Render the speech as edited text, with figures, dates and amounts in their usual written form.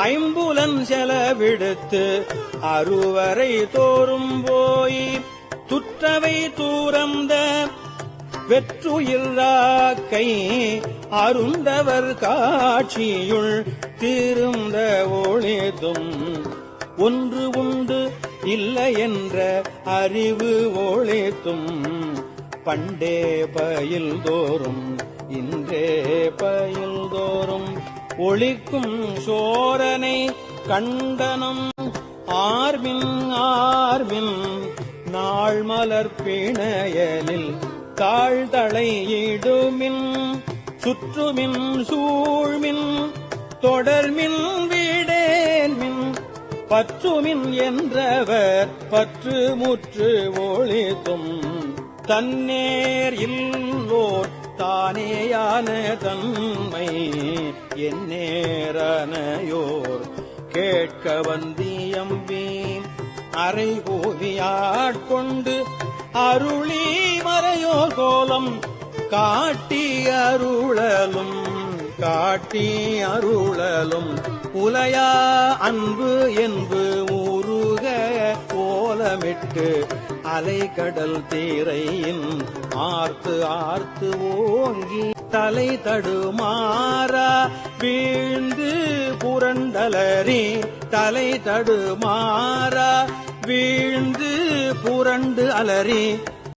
ஐம்புலன் செலவிடுத்து அருவரை தோறும் போய் துற்றவை தூரந்த வெற்றுயிராக்கை அருந்தவர் காட்சியுள் திருந்த ஒளிதும் ஒன்று உண்டு இல்லை என்ற அறிவு ஒளித்தும் பண்டே பயில் தோறும் இன்றே பயில் தோறும் ஒளிக்கும் சோரனை கண்டனம் ஆர்மின் ஆர்மின் நாள் மலர் பிணையலில் தாழ்தளையிடுமின் சுற்றுமின் சூழ்மின் தொடர்மின் வீடேன்மின் பற்றுமின் என்றவர் பற்று முற்று ஒளித்தும் தன்னேர் இல்லோர் தானேயான தன்மை எந்நேரனையோர் கேட்க வந்தியம்பி அரை கூவியாட்கொண்டு அருளி மறையோர் கோலம் காட்டி அருளலும் உலையா அன்பு என்பு ஊருக ஓலமிட்டு அலைகடல் தீரையின் ஆர்த்து ஆர்த்து ஓங்கி தலை தடுமாறா வீழ்ந்து புரண்டலறி தலை தடுமாறா வீழ்ந்து புரண்டு அலறி